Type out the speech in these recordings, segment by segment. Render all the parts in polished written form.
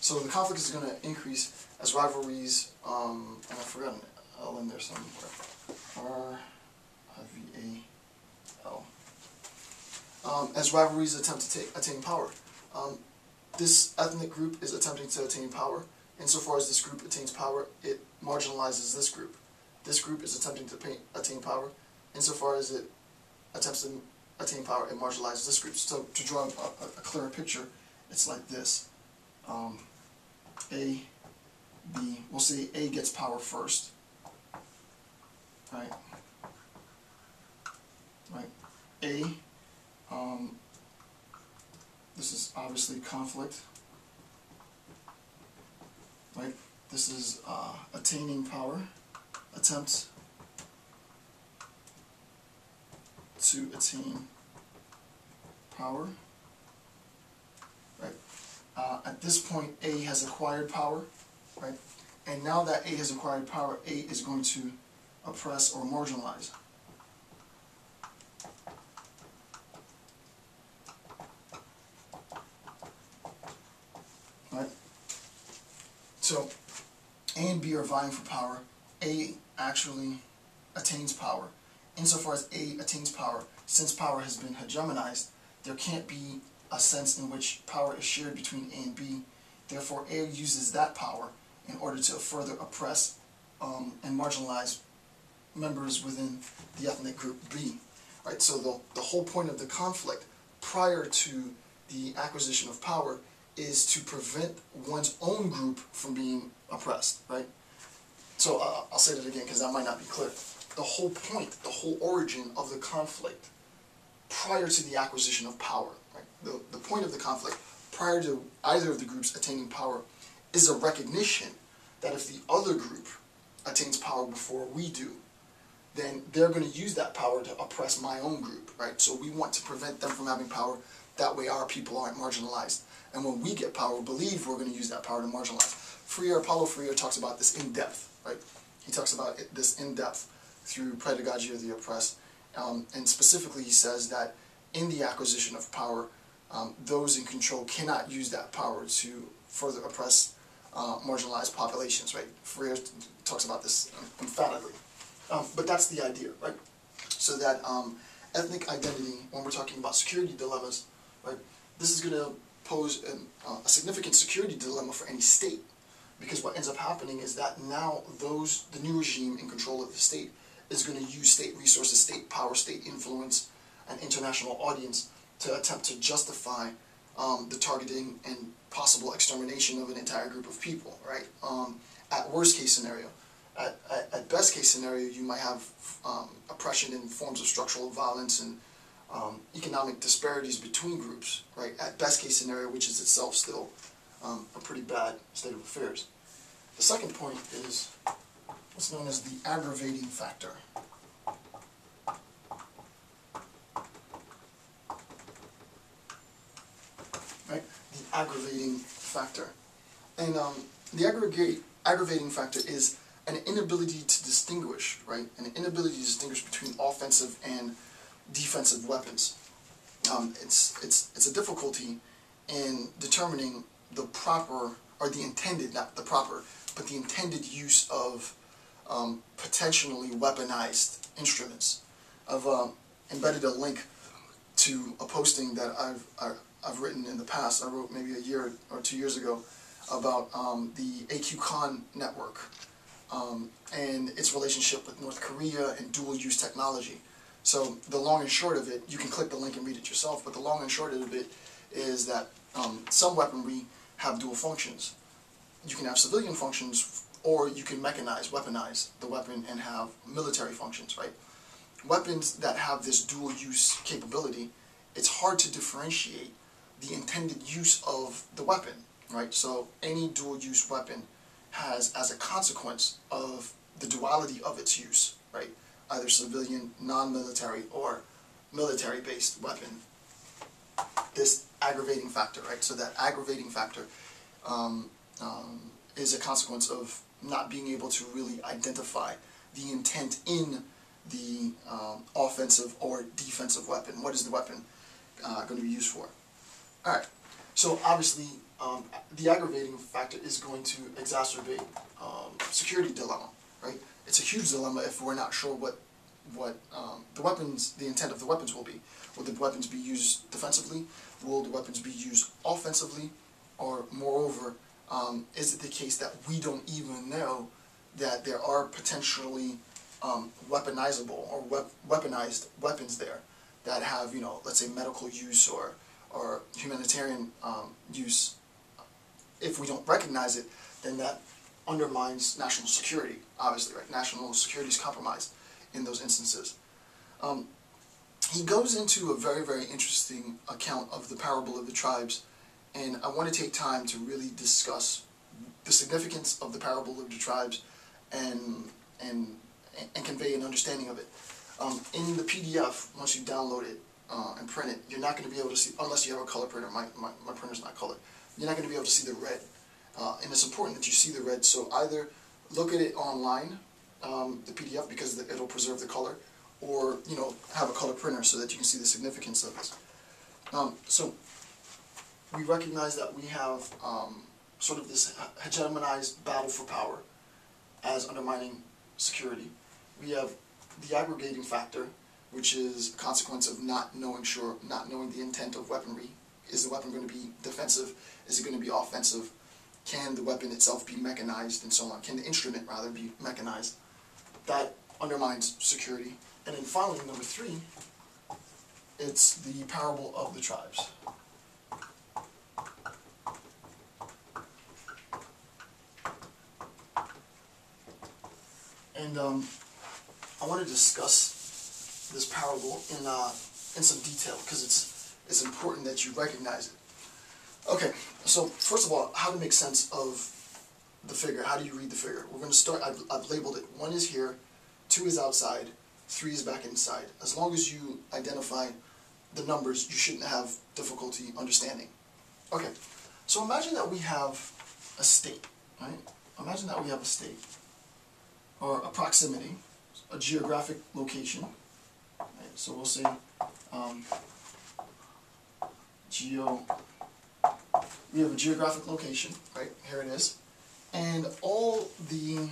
So the conflict is going to increase as rivalries, and I forgot an L in there somewhere. R-I-V-A-L. As rivalries attempt to attain power. This ethnic group is attempting to attain power. Insofar as this group attains power, it marginalizes this group. This group is attempting to attain power. Insofar as it attempts to attain power, it marginalizes this group. So to draw a clearer picture, it's like this. A, B, we'll say A gets power first, right? Right. A, this is obviously conflict, right? This is attaining power, attempts to attain power, right? At this point, A has acquired power, right? And now that A has acquired power, A is going to oppress or marginalize. Right? So, A and B are vying for power. A actually attains power. Insofar as A attains power, since power has been hegemonized, there can't be a sense in which power is shared between A and B. Therefore, A uses that power in order to further oppress and marginalize members within the ethnic group B. Right? So the whole point of the conflict prior to the acquisition of power is to prevent one's own group from being oppressed. Right? So I'll say that again because that might not be clear. The whole point, the whole origin of the conflict prior to the acquisition of power, right? The point of the conflict prior to either of the groups attaining power is a recognition that if the other group attains power before we do, then they're going to use that power to oppress my own group, right? So we want to prevent them from having power, that way our people aren't marginalized. And when we get power, believe we're going to use that power to marginalize. Paulo Freire talks about this in depth, right? He talks about this in depth through Pedagogy of the Oppressed, and specifically he says that in the acquisition of power, those in control cannot use that power to further oppress marginalized populations, right? Freire talks about this emphatically. But that's the idea, right? So that ethnic identity, when we're talking about security dilemmas, right, this is going to pose a significant security dilemma for any state, because what ends up happening is that now the new regime in control of the state is going to use state resources, state power, state influence, and international audience to attempt to justify the targeting and possible extermination of an entire group of people, right? At worst case scenario. At best case scenario, you might have oppression in forms of structural violence and economic disparities between groups, right? At best case scenario, which is itself still a pretty bad state of affairs. The second point is what's known as the aggravating factor. Right? The aggravating factor. And the aggravating factor is an inability to distinguish, right? An inability to distinguish between offensive and defensive weapons. It's a difficulty in determining the proper, or the intended, not the proper, but the intended use of potentially weaponized instruments. I've embedded a link to a posting that I've written in the past. I wrote maybe a year or 2 years ago about the AQ-CON network and its relationship with North Korea and dual-use technology. So the long and short of it, you can click the link and read it yourself, but the long and short of it is that some weaponry have dual functions. You can have civilian functions, or you can weaponize the weapon and have military functions, right? Weapons that have this dual-use capability, it's hard to differentiate the intended use of the weapon, right? So any dual-use weapon has, as a consequence of the duality of its use, right, either civilian, non-military, or military-based weapon, this aggravating factor, right? So that aggravating factor is a consequence of not being able to really identify the intent in the offensive or defensive weapon. What is the weapon going to be used for? Alright, so obviously the aggravating factor is going to exacerbate security dilemma, right? It's a huge dilemma if we're not sure what the intent of the weapons will be. Will the weapons be used defensively? Will the weapons be used offensively? Or moreover, is it the case that we don't even know that there are potentially weaponizable or weaponized weapons there that have, let's say medical use or humanitarian use? If we don't recognize it, then that undermines national security, obviously, right? National security is compromised in those instances. He goes into a very, very interesting account of the parable of the tribes, and I want to take time to really discuss the significance of the parable of the tribes and convey an understanding of it. In the PDF, once you download it and print it, you're not going to be able to see, unless you have a color printer. My printer's not colored. You're not going to be able to see the red. And it's important that you see the red, so either look at it online, the PDF, because it'll preserve the color, or have a color printer so that you can see the significance of this. So we recognize that we have sort of this hegemonized battle for power as undermining security. We have the aggregating factor, which is a consequence of not knowing the intent of weaponry. Is the weapon going to be defensive? Is it going to be offensive? Can the weapon itself be mechanized, and so on? Can the instrument, rather, be mechanized? That undermines security. And then finally, number 3, it's the parable of the tribes. And I want to discuss this parable in some detail, because it's important that you recognize it. Okay, so first of all, how to make sense of the figure. How do you read the figure? We're going to start, I've labeled it. 1 is here, 2 is outside, 3 is back inside. As long as you identify the numbers, you shouldn't have difficulty understanding. Okay, so imagine that we have a state, right? Imagine that we have a state, or a proximity, a geographic location. Right? So we'll say we have a geographic location, right? Here it is. And all the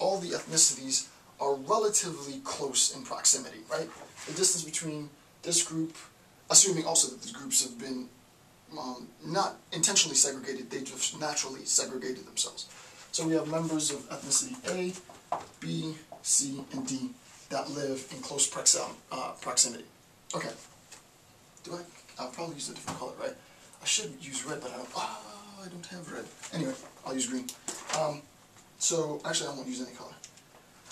ethnicities are relatively close in proximity, right? The distance between this group, assuming also that the groups have been not intentionally segregated, they just naturally segregated themselves. So we have members of ethnicity A, B, C, and D that live in close proximity. Okay. I'll probably use a different color, right? I should use red, but I don't have red. Anyway, I'll use green. So actually, I won't use any color.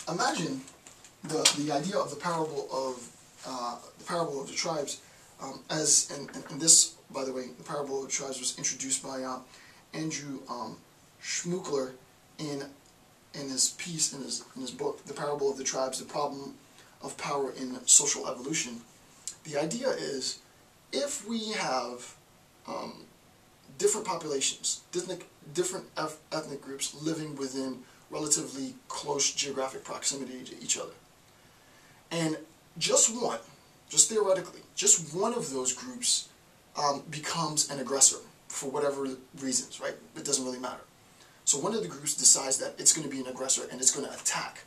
Imagine the idea of the parable of the tribes, and this, by the way, the parable of the tribes was introduced by Andrew Schmuckler in his piece, in his book, The Parable of the Tribes: The Problem of Power in Social Evolution. The idea is, if we have different populations, different ethnic groups living within relatively close geographic proximity to each other, and just theoretically, just one of those groups becomes an aggressor for whatever reasons, right? It doesn't really matter. So one of the groups decides that it's going to be an aggressor and it's going to attack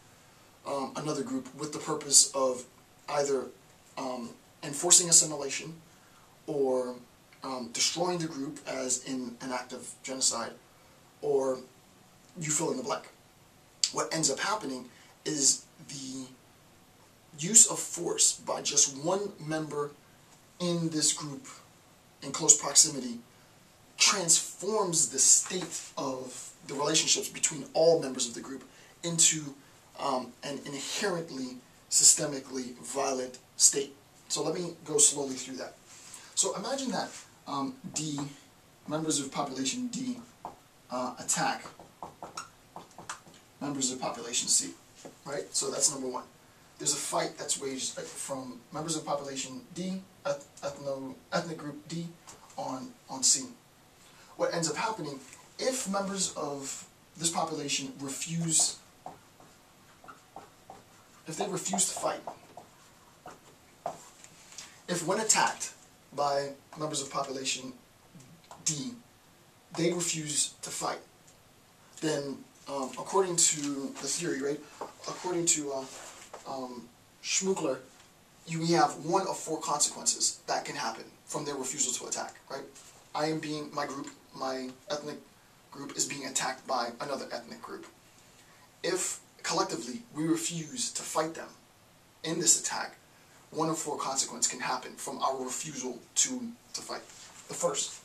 another group with the purpose of either enforcing assimilation or destroying the group, as in an act of genocide, or you fill in the blank. What ends up happening is the use of force by just one member in this group in close proximity transforms the state of the relationships between all members of the group into an inherently, systemically violent state. So let me go slowly through that. So imagine that D, members of population D, attack members of population C, right? So that's number 1. There's a fight that's waged from members of population D, ethnic group D, on C. What ends up happening, if members of this population refuse to fight, if when attacked by members of population D, they refuse to fight, then according to the theory, right, according to Schmuckler, we have one of four consequences that can happen from their refusal to attack, right? My ethnic group is being attacked by another ethnic group. If collectively we refuse to fight them in this attack, one of four consequences can happen from our refusal to fight. The first,